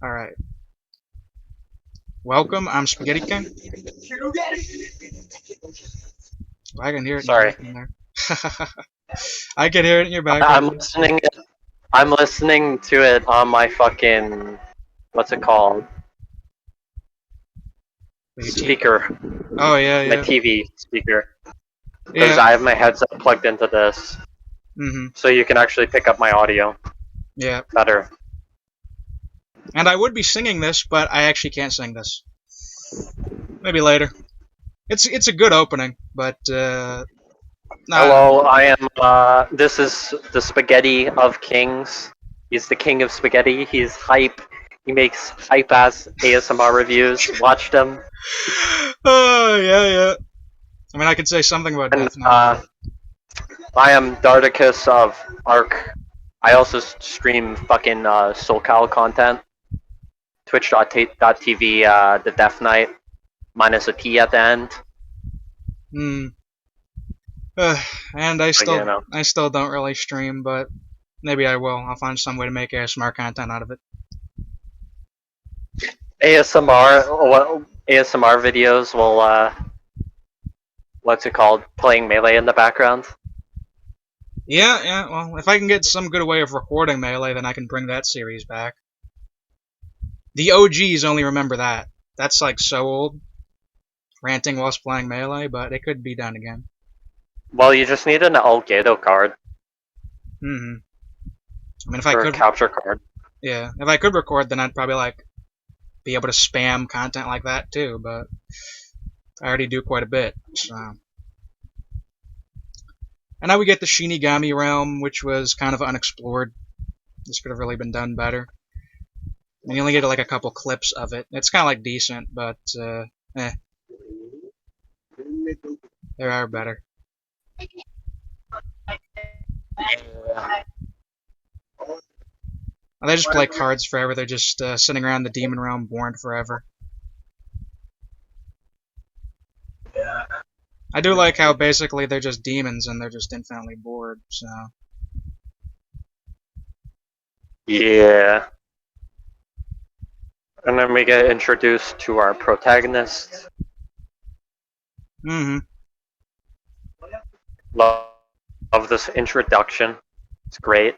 Alright. Welcome, I'm Spaghetti King. I can hear it in your Sorry, background there. I can hear it in your I'm background. listening. I'm listening to it on my fucking what's it called? Speaker, Oh, yeah, my yeah. TV speaker, because Yeah. I have my headset plugged into this, so you can actually pick up my audio Yeah. better. And I would be singing this, but I actually can't sing this. Maybe later. It's a good opening, but nah. Hello, I am. This is the Spaghetti of Kings. He's the king of spaghetti. He's hype. He makes hype ass ASMR reviews. Watched him. Oh, yeah, yeah. I mean, I could say something about And Death Note. I am Dardicus of Arc. I also stream fucking SoCal content. Twitch.tv, the Death Knight, minus a T at the end. And But, you know. I still don't really stream, but maybe I will. I'll find some way to make ASMR content out of it. ASMR videos will, what's it called? Playing Melee in the background. Yeah, yeah, well, if I can get some good way of recording Melee, then I can bring that series back. The OGs only remember that. That's like so old. Ranting whilst playing Melee, but it could be done again. Well, you just need an Elgato card. I mean, if or I a could, capture card. yeah, if I could record, then I'd probably like be able to spam content like that too. But I already do quite a bit, so. And now we get the Shinigami realm, which was kind of unexplored. This could have really been done better. And you only get like a couple clips of it. It's kind of like decent, but eh. There are better. Yeah. They just play cards forever. They're just sitting around the demon realm, bored forever. Yeah. I do like how basically they're just demons and they're just infinitely bored. So. Yeah. And then we get introduced to our protagonist. Mm-hmm. Love this introduction. It's great.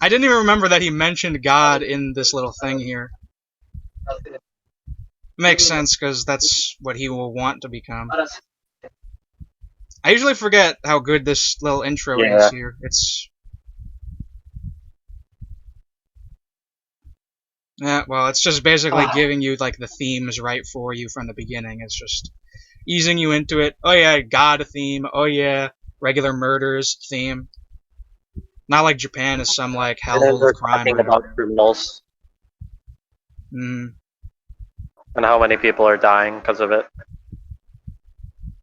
I didn't even remember that he mentioned God in this little thing here. Makes sense, because that's what he will want to become. I usually forget how good this little intro is here. Yeah, well, it's just basically giving you, like, the themes right for you from the beginning. It's just easing you into it. Oh yeah, God theme. Oh yeah, regular murders theme. Not like Japan is some, like, hellhole of crime or about whatever. criminals. Mm. And how many people are dying because of it.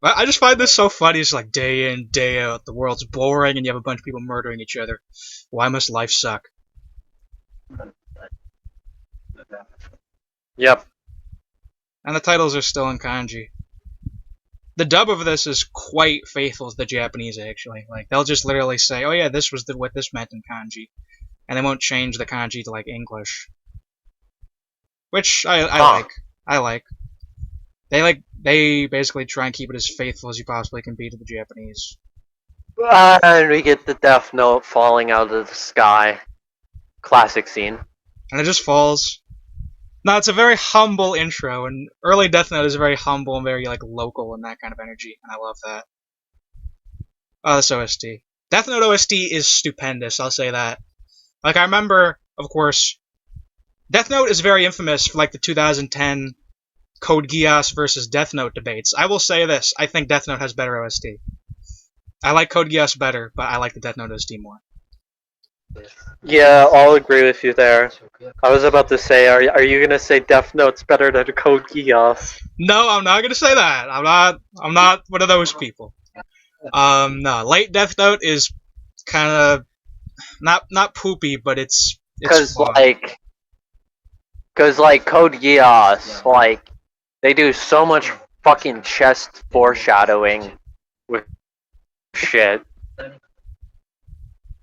I just find this so funny. It's like day in, day out, the world's boring and you have a bunch of people murdering each other. Why must life suck? Yep. And the titles are still in kanji. The dub of this is quite faithful to the Japanese, actually. Like, they'll just literally say, oh yeah, this was what this meant in kanji. And they won't change the kanji to, like, English. Which I like. I like. They basically try and keep it as faithful as you possibly can be to the Japanese. And we get the Death Note falling out of the sky. Classic scene. And it just falls. No, it's a very humble intro, and early Death Note is very humble and very, like, local and that kind of energy, and I love that. Oh, this OST. Death Note OST is stupendous, I'll say that. Like, I remember, of course, Death Note is very infamous for, like, the 2010 Code Geass versus Death Note debates. I will say this, I think Death Note has better OST. I like Code Geass better, but I like the Death Note OST more. Yeah, I'll agree with you there. I was about to say, are you gonna say Death Note's better than Code Geass? No, I'm not gonna say that. I'm not one of those people. No, late Death Note is kind of not poopy, but it's Cause flawed. like Code Geass, like they do so much fucking chest foreshadowing with shit.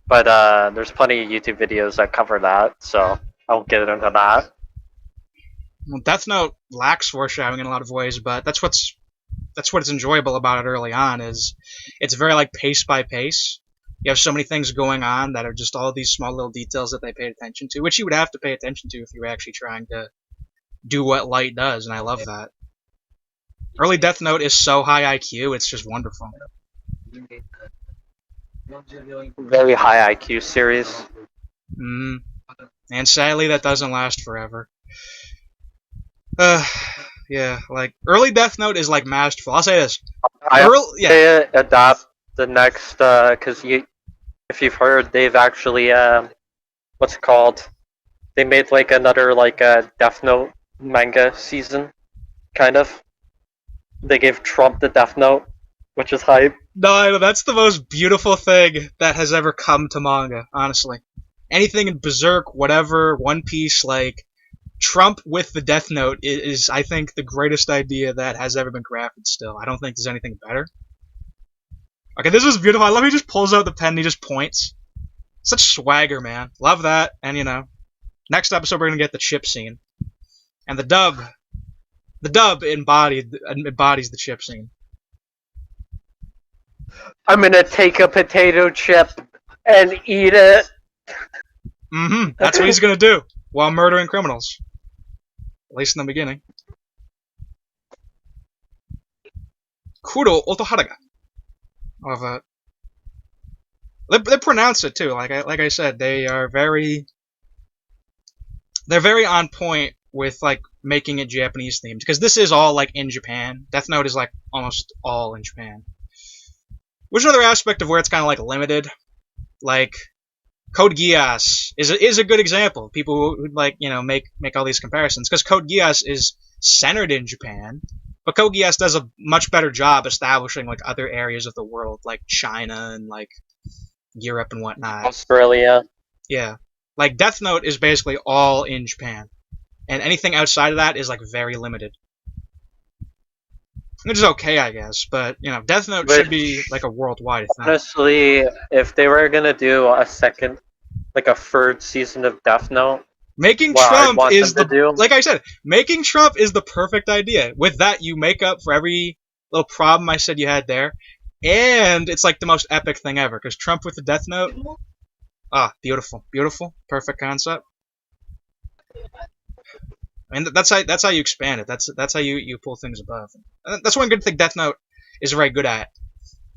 But there's plenty of YouTube videos that cover that, so I won't get into that. Well, Death Note lacks foreshadowing in a lot of ways, but that's what's enjoyable about it early on is it's very like pace by pace. You have so many things going on that are just all these small little details that they paid attention to, which you would have to pay attention to if you were actually trying to do what Light does, and I love that. Early Death Note is so high IQ, it's just wonderful. Very high IQ series. Mm. And sadly, that doesn't last forever. Uh, yeah, like early Death Note is like masterful. I'll say this. I hope Yeah. they adapt the next because if you've heard, they've actually what's it called? They made like another like Death Note manga season, kind of. They gave Trump the Death Note, which is hype. No, that's the most beautiful thing that has ever come to manga, honestly. Anything in Berserk, whatever, One Piece, like Trump with the Death Note is, I think, the greatest idea that has ever been crafted. Still, I don't think there's anything better. Okay, this is beautiful. I love he just pulls out the pen and he just points. Such swagger, man. Love that. And next episode we're gonna get the chip scene, and the dub embodies the chip scene. I'm gonna take a potato chip and eat it. That's what he's gonna do while murdering criminals. At least in the beginning. Kuro Otoharaga. Love that. They pronounce it too. Like I said, they're very on point with like making it Japanese themed because this is all like in Japan. Death Note is like almost all in Japan. Which is another aspect of where it's kind of like limited. Like Code Geass is a good example. People who like make all these comparisons because Code Geass is centered in Japan, but Code Geass does a much better job establishing like other areas of the world, like China and like Europe and whatnot. Australia. Yeah, like Death Note is basically all in Japan, and anything outside of that is like very limited. Which is okay, I guess, but Death Note should be like a worldwide thing. Honestly, if they were gonna do a second, like a third season of Death Note, Making Trump is like I said, making Trump is the perfect idea. With that, you make up for every little problem I said you had there, and it's like the most epic thing ever. Because Trump with the Death Note, beautiful, beautiful, perfect concept. And that's how you expand it. That's how you pull things above. And that's one good thing Death Note is very good at.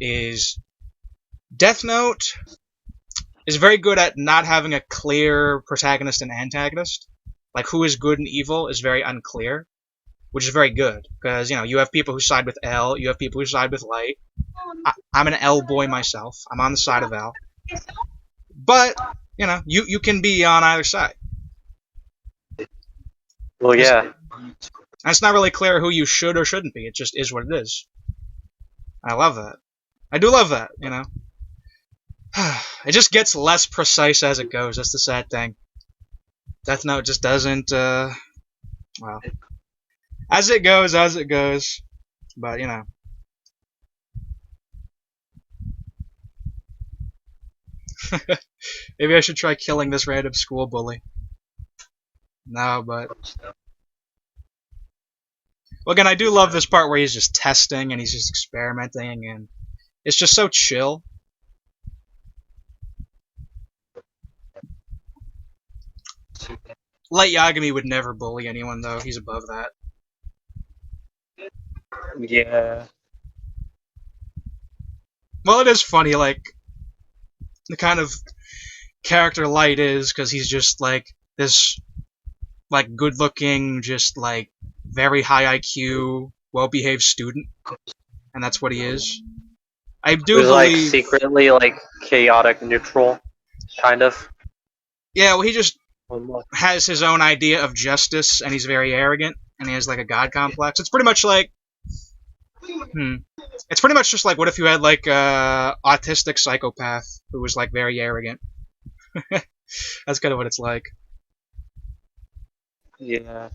Is Death Note is very good at not having a clear protagonist and antagonist. Like who is good and evil is very unclear, which is very good because you have people who side with L, you have people who side with Light. I'm an L boy myself. I'm on the side of L, but you can be on either side. Well, yeah. And it's not really clear who you should or shouldn't be. It just is what it is. I love that. I do love that. It just gets less precise as it goes. That's the sad thing. Death Note just doesn't, well, as it goes. But, maybe I should try killing this random school bully. No, but... Well, again, I do love this part where he's just testing and he's just experimenting, and it's just so chill. Light Yagami would never bully anyone, though. He's above that. Yeah. Well, it is funny, like, the kind of character Light is, because he's just, like, this, like, good-looking, just, like, very high IQ, well-behaved student. And that's what he is. I do He's, believe... like, secretly, like, chaotic neutral, kind of. Yeah, well, he just has his own idea of justice, and he's very arrogant, and he has, like, a god complex. It's pretty much like... It's pretty much just like, what if you had, like, a autistic psychopath who was, like, very arrogant? That's kind of what it's like. Yeah.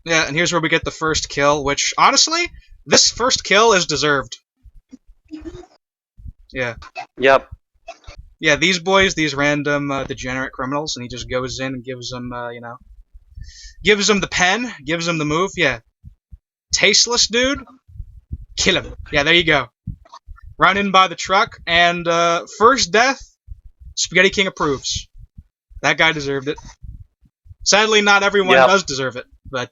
Yeah, and here's where we get the first kill, which, honestly, this first kill is deserved. Yeah. Yep. Yeah, these boys, these random degenerate criminals, and he just goes in and gives them, gives him the pen, gives him the move. Yeah, tasteless dude, kill him. Yeah, there you go. Run in by the truck, and first death, Spaghetti King approves. That guy deserved it. Sadly, not everyone Yep. does deserve it, but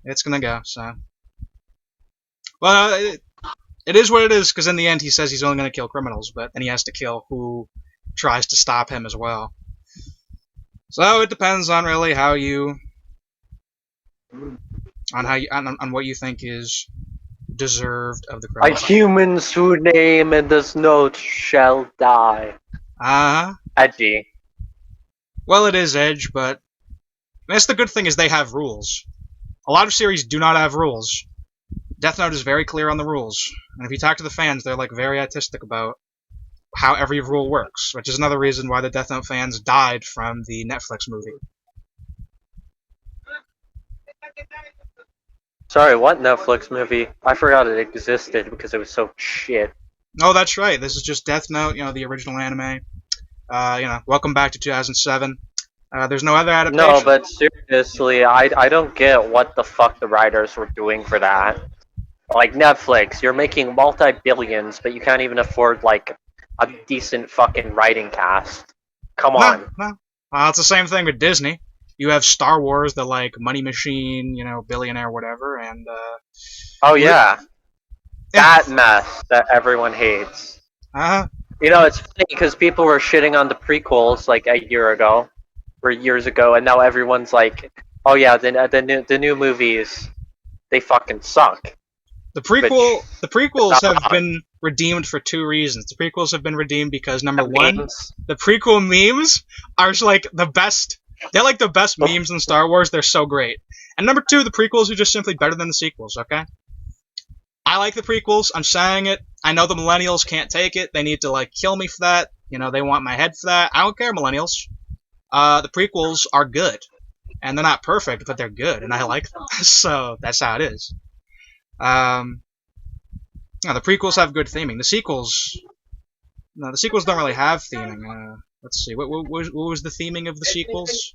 it's gonna go. So, well, it is what it is. Because in the end, he says he's only gonna kill criminals, but then he has to kill who tries to stop him as well. So it depends on really how you on what you think is deserved of the A criminal. human's whose name in this note shall die. Edgy. Well, it is Edge, but that's the good thing is they have rules. A lot of series do not have rules. Death Note is very clear on the rules, and if you talk to the fans, they're like very artistic about how every rule works, which is another reason why the Death Note fans died from the Netflix movie. Sorry, what Netflix movie? I forgot it existed because it was so shit. Oh, that's right. This is just Death Note, the original anime. Welcome back to 2007. There's no other adaptation. No, but seriously, I don't get what the fuck the writers were doing for that. Like Netflix, you're making multi-billions, but you can't even afford like a decent fucking writing cast. Come on. No. Well, it's the same thing with Disney. You have Star Wars, the like money machine, billionaire, whatever, and Oh yeah, that mess that everyone hates. It's funny because people were shitting on the prequels like a year ago, or years ago, and now everyone's like, "Oh yeah, the new movies, they fucking suck." The prequels have been redeemed for two reasons. The prequels have been redeemed because number one, the prequel memes are like the best. They're like the best memes in Star Wars. They're so great. And number two, the prequels are just simply better than the sequels. Okay. I like the prequels. I'm saying it. I know the millennials can't take it. They need to like kill me for that. They want my head for that. I don't care, millennials. The prequels are good, and they're not perfect, but they're good, and I like them. So that's how it is. The prequels have good theming. The sequels don't really have theming. Let's see. What was the theming of the sequels?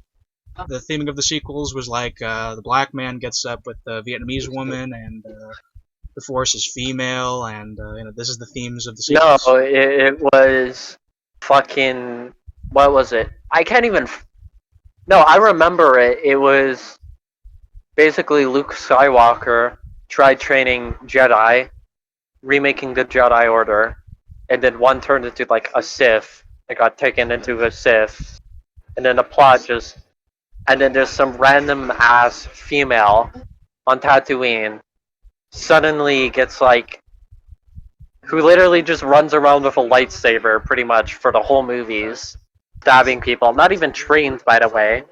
The theming of the sequels was like the black man gets up with the Vietnamese woman, and the Force is female, and this is the themes of the sequels. No, it was fucking. What was it? I can't even. No, I remember it. It was basically Luke Skywalker tried training Jedi, remaking the Jedi Order, and then one turned into like a Sith. It got taken into a Sith, and then the plot just. And then there's some random ass female on Tatooine suddenly gets like who literally just runs around with a lightsaber pretty much for the whole movies, stabbing people. Not even trained, by the way.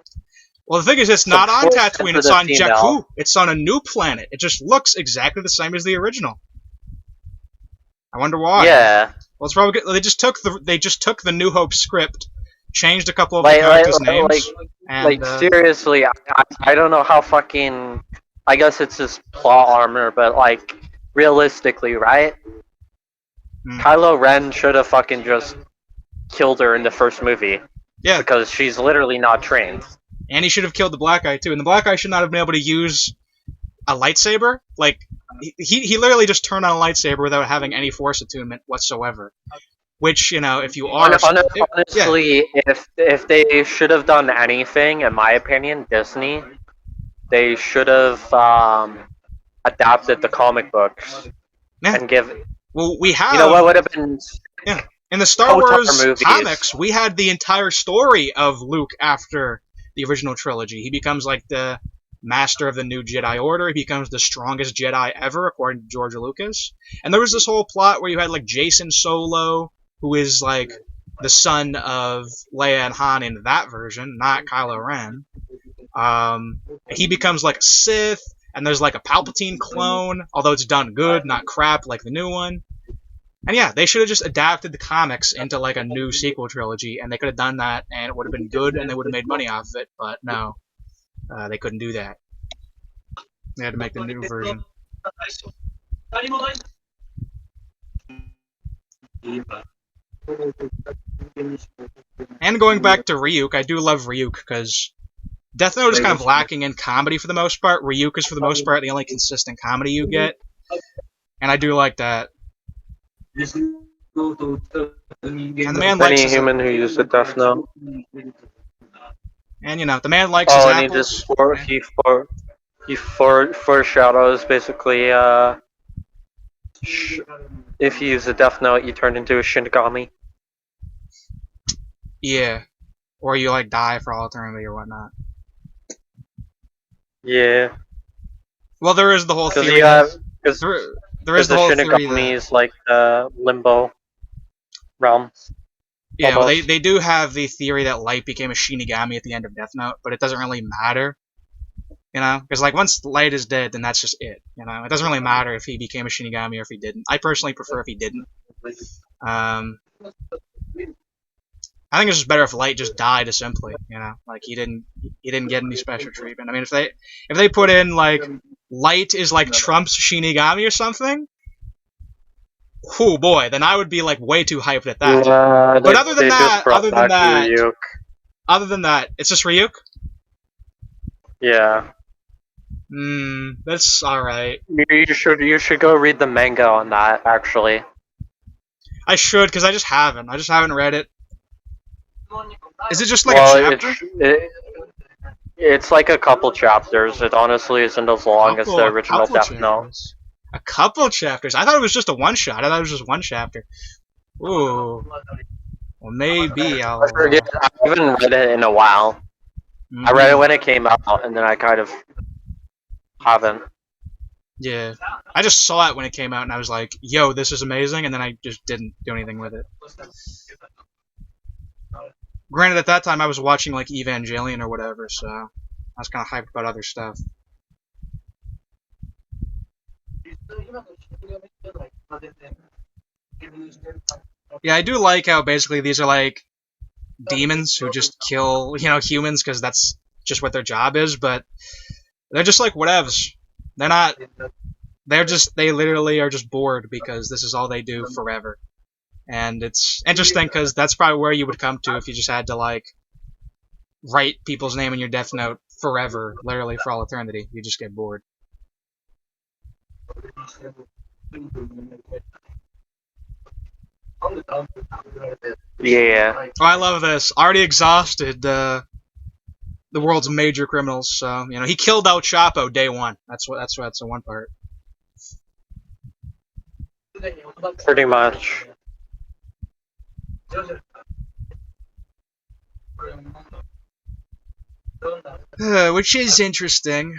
Well, the thing is, it's not on Tatooine. It's on Jakku. It's on a new planet. It just looks exactly the same as the original. I wonder why. Yeah. Well, it's probably good. They just took the New Hope script, changed a couple of the characters' names. Seriously, I don't know how fucking. I guess it's just plot armor, but like realistically, right? Kylo Ren should have fucking just killed her in the first movie. Yeah. Because she's literally not trained. And he should have killed the black guy too. And the black guy should not have been able to use a lightsaber. Like he literally just turned on a lightsaber without having any force attunement whatsoever. Which, if you are honestly, if they should have done anything, in my opinion, Disney, they should have adapted the comic books and give. Well, we have. What would have been? Yeah, in the Star Wars comics, we had the entire story of Luke after the original trilogy. He becomes like the master of the new Jedi Order. He becomes the strongest Jedi ever, according to George Lucas. And there was this whole plot where you had like Jason Solo, who is like the son of Leia and Han in that version, not Kylo Ren. He becomes like a Sith, and there's like a Palpatine clone, although it's done good, not crap like the new one. And yeah, they should have just adapted the comics into like a new sequel trilogy, and they could have done that, and it would have been good, and they would have made money off of it. But no, they couldn't do that. They had to make the new version. And going back to Ryuk, I do love Ryuk because Death Note is kind of lacking in comedy for the most part. Ryuk is for the most part the only consistent comedy you get, and I do like that. And the man likes Any his, human who used the Death Note. and the man likes his Oh, and he just apples. foreshadows basically. If you use the Death Note, you turn into a Shinigami. Yeah, or you like die for all eternity or whatnot. Yeah. Well, there is the whole Because theory you that have because there is the the whole theory Shinigami that is like the limbo realm. well Almost. they do have the theory that Light became a Shinigami at the end of Death Note, but it doesn't really matter. Because like once Light is dead, then that's just it. It doesn't really matter if he became a Shinigami or if he didn't. I personally prefer if he didn't. Um, I think it's just better if Light just died simply. Like he didn't get any special treatment. I mean, if they put in like Light is like Trump's Shinigami or something, oh boy, then I would be like way too hyped at that. But They just brought back Ryuk. other than that, it's just Ryuk. Yeah. That's all right. You should go read the manga on that. Actually, I should because I just haven't read it. Is it just like a chapter? It's like a couple chapters. It honestly isn't as long as the original Death Note. A couple chapters. I thought it was just a one shot. I thought it was just one chapter. Ooh. Well, maybe I'll. I forget. I haven't read it in a while. I read it when it came out, and then I kind of haven't. Yeah. I just saw it when it came out, and I was like, yo, this is amazing, and then I just didn't do anything with it. Granted, at that time, I was watching, like, Evangelion or whatever, so I was kind of hyped about other stuff. Yeah, I do like how basically these are, like, demons who just kill, humans because that's just what their job is, but they're just like whatevs. They're not. They literally are just bored because this is all they do forever. And it's interesting because that's probably where you would come to if you just had to, like, write people's name in your Death Note forever, literally for all eternity. You just get bored. Yeah. Oh, I love this. Already exhausted the world's major criminals. So he killed El Chapo day one. That's the one part. Pretty much. Which is interesting.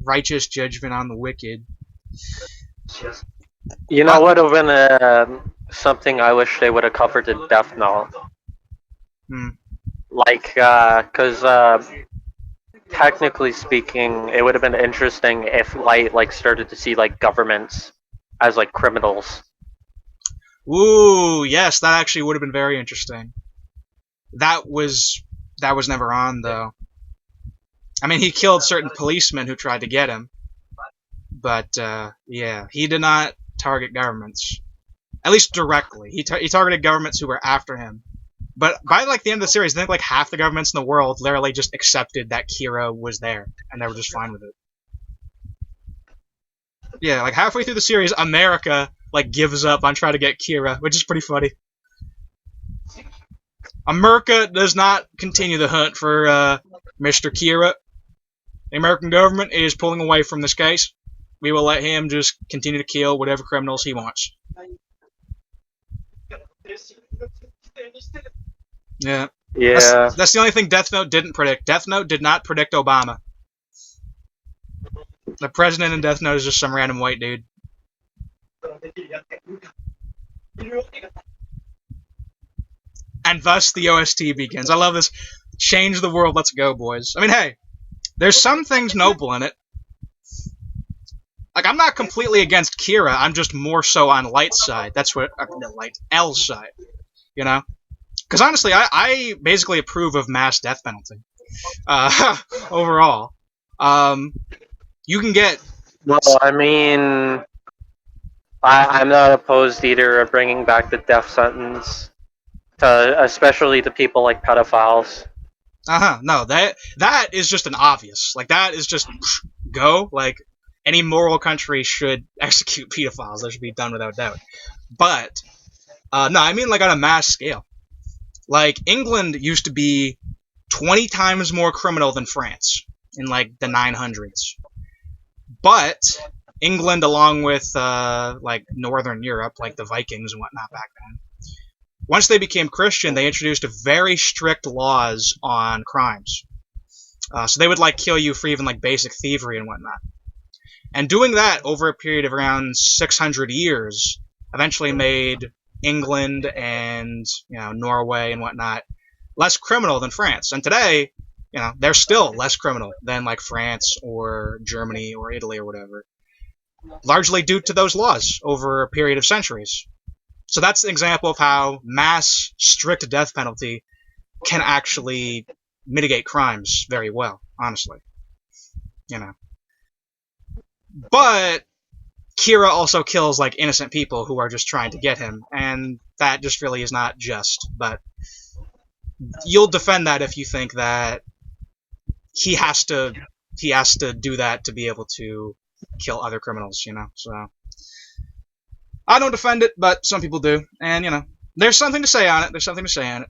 Righteous judgment on the wicked. You know what would have been something I wish they would have covered in Death Note? Like, because technically speaking, it would have been interesting if Light started to see governments as criminals. Ooh, yes, that actually would have been very interesting. That was never on though. I mean, he killed certain policemen who tried to get him, but yeah, he did not target governments, at least directly. He targeted governments who were after him. But by the end of the series, I think half the governments in the world literally just accepted that Kira was there, and they were just fine with it. Yeah, halfway through the series, America gives up on trying to get Kira, which is pretty funny. America does not continue the hunt for Mr. Kira. The American government is pulling away from this case. We will let him just continue to kill whatever criminals he wants. Yeah. Yeah. That's the only thing Death Note didn't predict. Death Note did not predict Obama. The president in Death Note is just some random white dude. And thus the OST begins. I love this. Change the world, let's go, boys. I mean, hey, there's some things noble in it. I'm not completely against Kira, I'm just more so on Light's side. That's what, L's side. Because honestly, I basically approve of mass death penalty. Overall. You can get... Well, I mean, I'm not opposed either of bringing back the death sentence. especially to people like pedophiles. No, that is just an obvious. Like that is just go. Like any moral country should execute pedophiles. That should be done without doubt. But no, I mean like on a mass scale. Like England used to be 20 times more criminal than France in like the 900s. But England, along with like Northern Europe, like the Vikings and whatnot back then, once they became Christian, they introduced very strict laws on crimes. So they would like kill you for even like basic thievery and whatnot. And doing that over a period of around 600 years eventually made England and Norway and whatnot less criminal than France. And today, they're still less criminal than like France or Germany or Italy or whatever, largely due to those laws over a period of centuries. So that's an example of how mass strict death penalty can actually mitigate crimes very well, honestly. But Kira also kills like innocent people who are just trying to get him, and that just really is not just. But you'll defend that if you think that he has to do that to be able to kill other criminals, So I don't defend it, but some people do, and there's something to say on it.